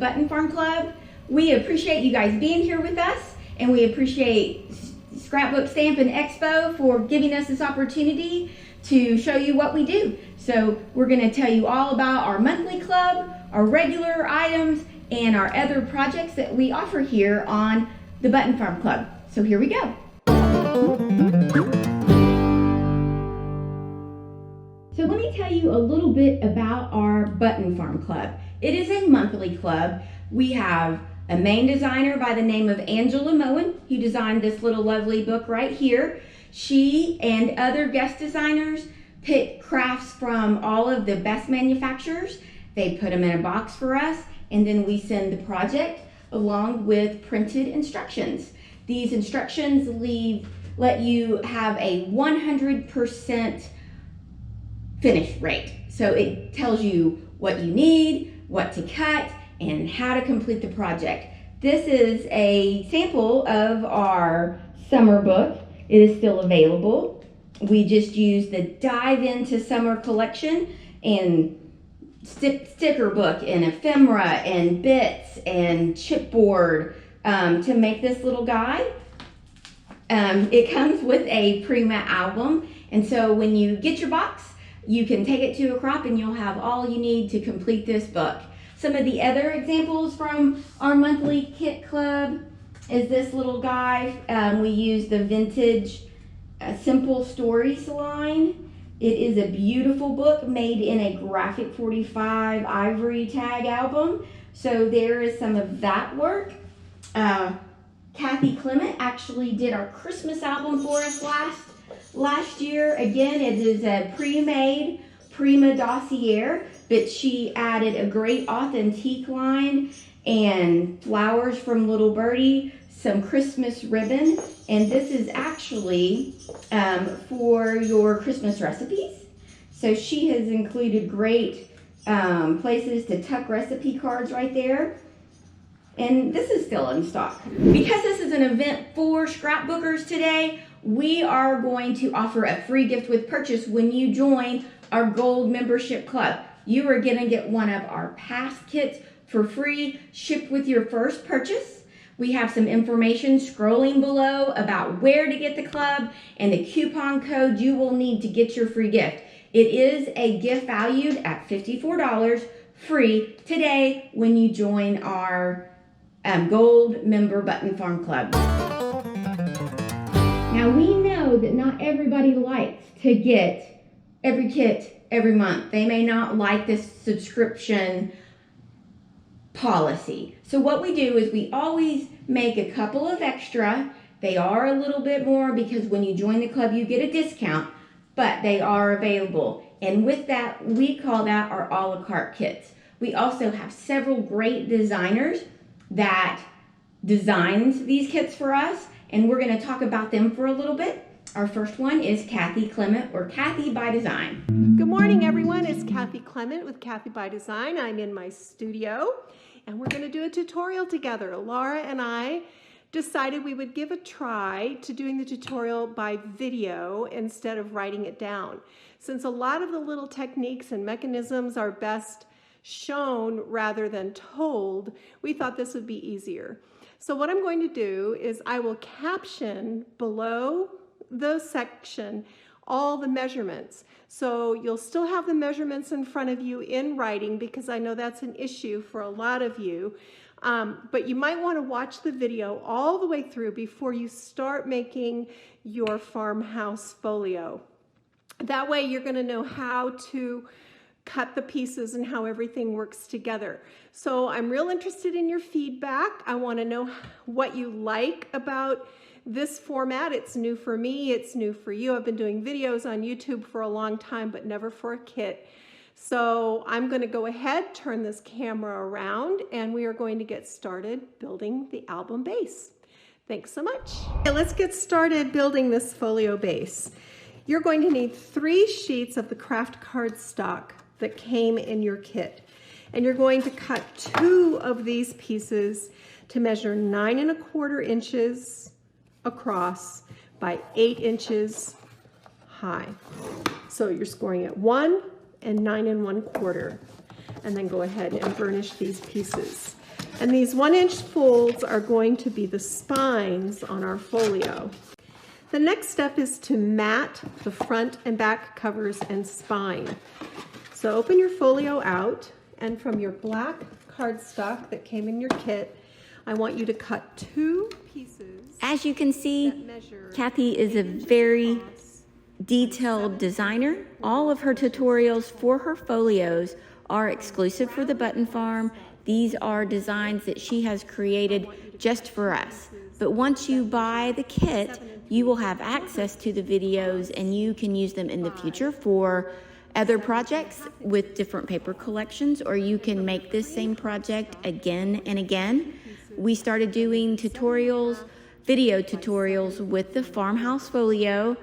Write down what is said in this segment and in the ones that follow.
Button Farm Club. We appreciate you guys being here with us, and we appreciate Scrapbook Stampin' Expo for giving us this opportunity to show you what we do. So we're going to tell you all about our monthly club, our regular items, and our other projects that we offer here on the Button Farm Club. So here we go. So let me tell you a little bit about our Button Farm Club. It is a monthly club. We have a main designer by the name of Angela Moen, who designed this little lovely book right here. She and other guest designers pick crafts from all of the best manufacturers. They put them in a box for us, and then we send the project along with printed instructions. These instructions let you have a 100% finish rate. So it tells you what you need, what to cut, and how to complete the project. This is a sample of our summer book. It is still available. We just used the Dive Into Summer collection and sticker book and ephemera and bits and chipboard to make this little guide. It comes with a pre-mat album, and so when you get your box, you can take it to a crop and you'll have all you need to complete this book. Some of the other examples from our monthly kit club is this little guy. We use the vintage Simple Stories line. It is a beautiful book made in a graphic 45 ivory tag album. So there is some of that work. Kathy Clement actually did our Christmas album for us last year. Again, it is a pre-made Prima Dossier, but she added a great authentique line and flowers from Little Birdie, some Christmas ribbon, and this is actually for your Christmas recipes. So she has included great places to tuck recipe cards right there. And this is still in stock. Because this is an event for scrapbookers today, we are going to offer a free gift with purchase when you join our Gold Membership Club. You are gonna get one of our past kits for free, shipped with your first purchase. We have some information scrolling below about where to get the club and the coupon code you will need to get your free gift. It is a gift valued at $54 free today when you join our Gold Member Button Farm Club. Now we know that not everybody likes to get every kit every month. They may not like this subscription policy. So what we do is we always make a couple of extra. They are a little bit more because when you join the club you get a discount, but they are available. And with that, we call that our a la carte kits. We also have several great designers that designed these kits for us, and we're going to talk about them for a little bit. Our first one is Kathy Clement, or Kathy by Design. Good morning, everyone. It's Kathy Clement with Kathy by Design. I'm in my studio, and we're going to do a tutorial together. Laura and I decided we would give a try to doing the tutorial by video instead of writing it down. Since a lot of the little techniques and mechanisms are best shown rather than told, we thought this would be easier. So what I'm going to do is I will caption below the section all the measurements. So you'll still have the measurements in front of you in writing, because I know that's an issue for a lot of you. But you might want to watch the video all the way through before you start making your farmhouse folio. That way you're going to know how to cut the pieces and how everything works together. So I'm real interested in your feedback. I want to know what you like about this format. It's new for me, it's new for you. I've been doing videos on YouTube for a long time, but never for a kit. So I'm going to go ahead, turn this camera around, and we are going to get started building the album base. Thanks so much. Okay, let's get started building this folio base. You're going to need 3 sheets of the craft cardstock that came in your kit. And you're going to cut 2 of these pieces to measure 9 1/4 inches across by 8 inches high. So you're scoring at 1 and 9 1/4. And then go ahead and burnish these pieces. And these 1-inch folds are going to be the spines on our folio. The next step is to mat the front and back covers and spine. So open your folio out, and from your black cardstock that came in your kit, I want you to cut 2 pieces. As you can see, Kathy is a very detailed designer. All of her tutorials for her folios are exclusive for the Button Farm. These are designs that she has created just for us. But once you buy the kit, you will have access to the videos and you can use them in the future for other projects with different paper collections, or you can make this same project again and again. We started doing tutorials, video tutorials with the Farmhouse Folio.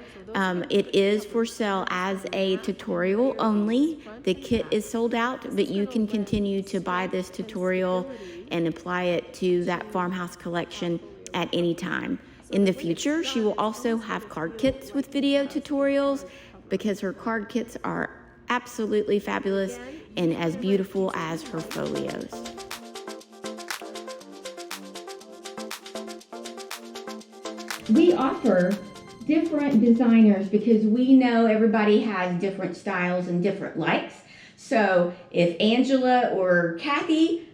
It is for sale as a tutorial only. The kit is sold out, but you can continue to buy this tutorial and apply it to that Farmhouse collection at any time. In the future, she will also have card kits with video tutorials because her card kits are absolutely fabulous and as beautiful as her folios. We offer different designers because we know everybody has different styles and different likes. So if Angela or Kathy,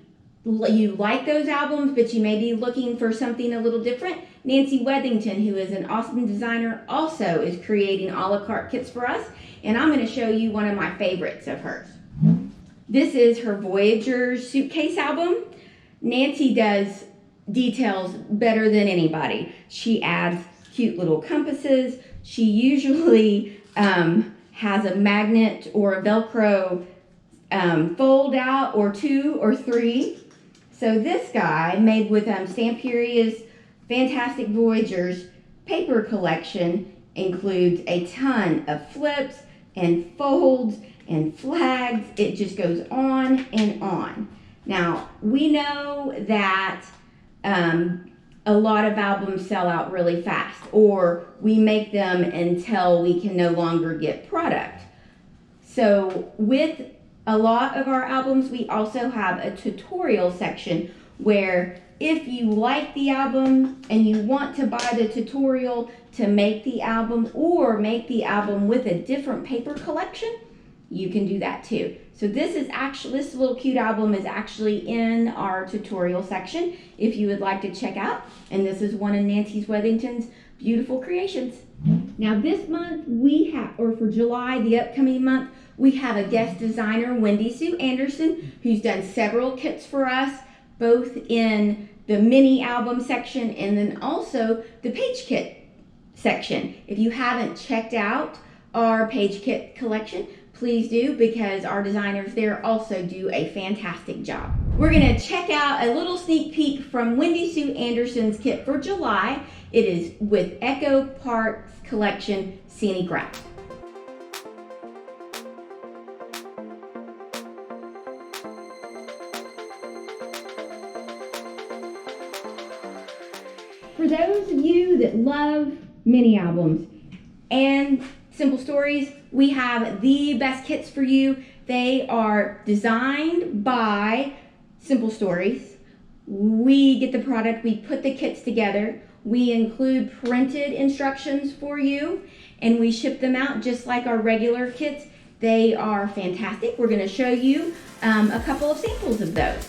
you like those albums, but you may be looking for something a little different, Nancy Wethington, who is an awesome designer, also is creating a la carte kits for us. And I'm going to show you one of my favorites of hers. This is her Voyagers Suitcase album. Nancy does details better than anybody. She adds cute little compasses. She usually has a magnet or a Velcro fold out, or 2 or 3. So this guy, made with Stamperia's fantastic Voyagers paper collection, includes a ton of flips and folds and flags. It just goes on and on. Now, we know that a lot of albums sell out really fast, or we make them until we can no longer get product. So with a lot of our albums, we also have a tutorial section where if you like the album and you want to buy the tutorial to make the album, or make the album with a different paper collection, you can do that too. So this little cute album is actually in our tutorial section if you would like to check out. And this is one of Nancy Wethington's beautiful creations. Now this month for July, the upcoming month, we have a guest designer, Wendy Sue Anderson, who's done several kits for us, both in the mini album section and then also the page kit section. If you haven't checked out our page kit collection, please do, because our designers there also do a fantastic job. We're going to check out a little sneak peek from Wendy Sue Anderson's kit for July. It is with Echo Park's collection, Scenic Route. For those of you that love mini albums and simple stories, we have the best kits for you. They are designed by Simple Stories. We get the product, we put the kits together, we include printed instructions for you, and we ship them out just like our regular kits. They are fantastic. We're going to show you a couple of samples of those.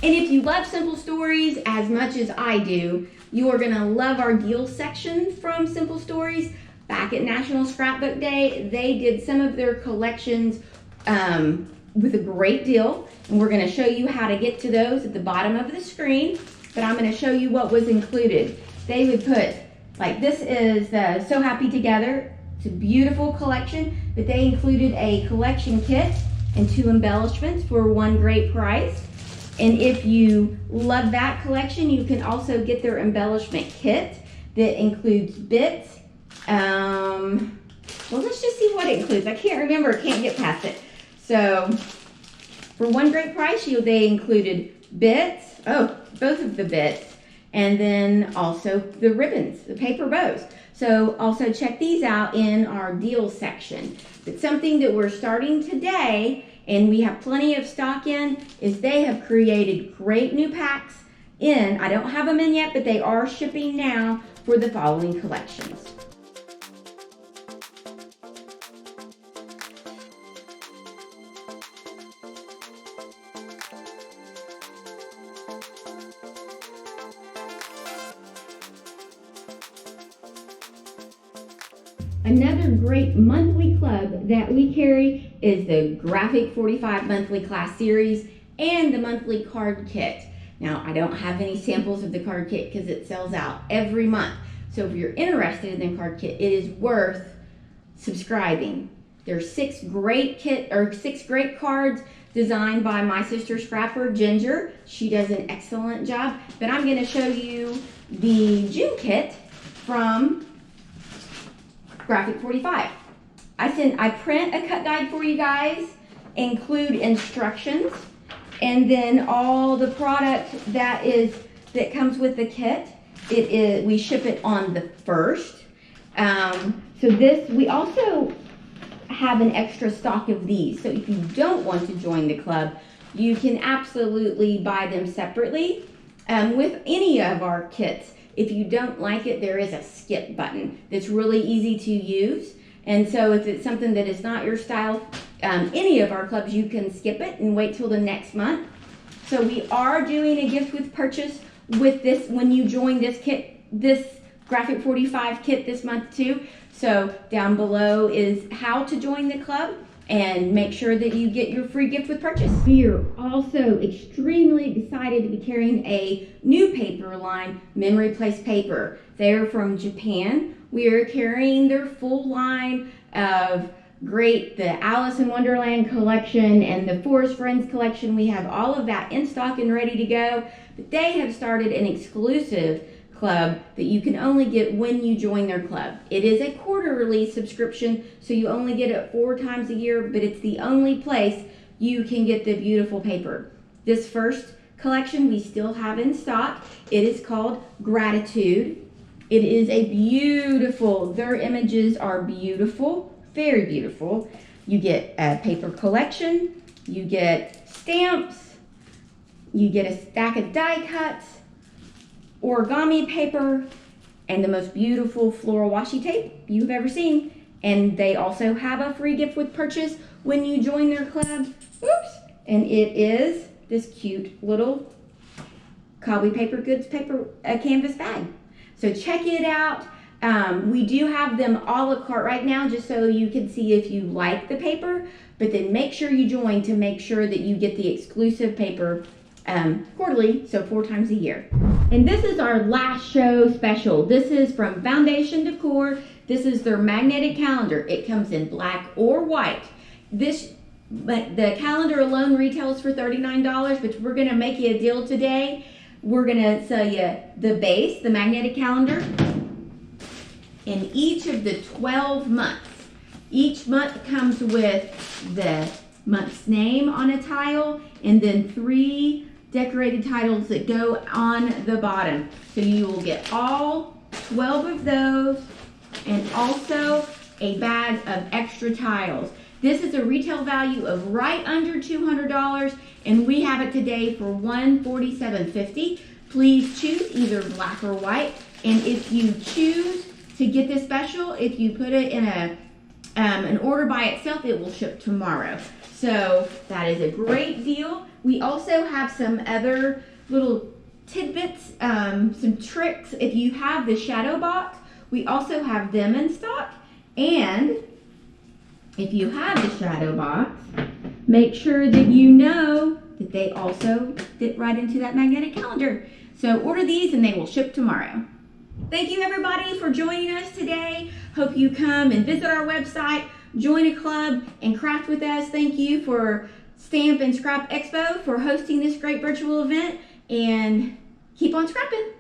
And if you love Simple Stories as much as I do, you are gonna love our deal section from Simple Stories. Back at National Scrapbook Day, they did some of their collections with a great deal, and we're gonna show you how to get to those at the bottom of the screen, but I'm gonna show you what was included. They would put, like this is the So Happy Together It's a beautiful collection, but they included a collection kit and 2 embellishments for one great price. And if you love that collection, you can also get their embellishment kit that includes bits. Well, let's just see what it includes. I can't remember, can't get past it. So for one great price, they included bits, both of the bits, and then also the ribbons, the paper bows. So also check these out in our deals section. But something that we're starting today, and we have plenty of stock in, is they have created great new packs in. I don't have them in yet, but they are shipping now for the following collections. Another great monthly club that we carry is the Graphic 45 monthly class series and the monthly card kit. Now, I don't have any samples of the card kit because it sells out every month. So if you're interested in the card kit, it is worth subscribing. There's 6 great cards designed by my sister scrapper, Ginger. She does an excellent job. But I'm going to show you the June kit from Graphic 45. I print a cut guide for you guys, include instructions, and then all the product that comes with the kit. We ship it on the 1st. So we also have an extra stock of these. So if you don't want to join the club, you can absolutely buy them separately with any of our kits. If you don't like it, there is a skip button that's really easy to use. And so if it's something that is not your style, any of our clubs, you can skip it and wait till the next month. So we are doing a gift with purchase with this when you join this kit, this Graphic 45 kit this month too. So down below is how to join the club, and make sure that you get your free gift with purchase. We are also extremely excited to be carrying a new paper line, Memory Place Paper. They're from Japan. We are carrying their full line of the Alice in Wonderland collection and the Forest Friends collection. We have all of that in stock and ready to go. But they have started an exclusive club that you can only get when you join their club. It is a quarterly subscription, so you only get it 4 times a year, but it's the only place you can get the beautiful paper. This first collection we still have in stock. It is called Gratitude. It is their images are beautiful, very beautiful. You get a paper collection, you get stamps, you get a stack of die cuts, origami paper, and the most beautiful floral washi tape you've ever seen. And they also have a free gift with purchase when you join their club. Oops! And it is this cute little Kawaii Paper Goods canvas bag. So check it out. We do have them a la carte right now, just so you can see if you like the paper, but then make sure you join to make sure that you get the exclusive paper quarterly, so 4 times a year. And this is our last show special. This is from Foundation Decor. This is their magnetic calendar. It comes in black or white. The calendar alone retails for $39, but we're gonna make you a deal today. We're gonna sell you the base, the magnetic calendar, in each of the 12 months. Each month comes with the month's name on a tile, and then 3 decorated titles that go on the bottom. So you will get all 12 of those, and also a bag of extra tiles. This is a retail value of right under $200, and we have it today for $147.50. Please choose either black or white, and if you choose to get this special, if you put it in an order by itself, it will ship tomorrow. So that is a great deal. We also have some other little tidbits, some tricks. If you have the shadow box, we also have them in stock. And if you have the shadow box, make sure that you know that they also fit right into that magnetic calendar. So order these and they will ship tomorrow. thank you everybody for joining us today. Hope you come and visit our website, join a club, and craft with us. Thank you for Stamp and Scrap Expo for hosting this great virtual event, and keep on scrapping.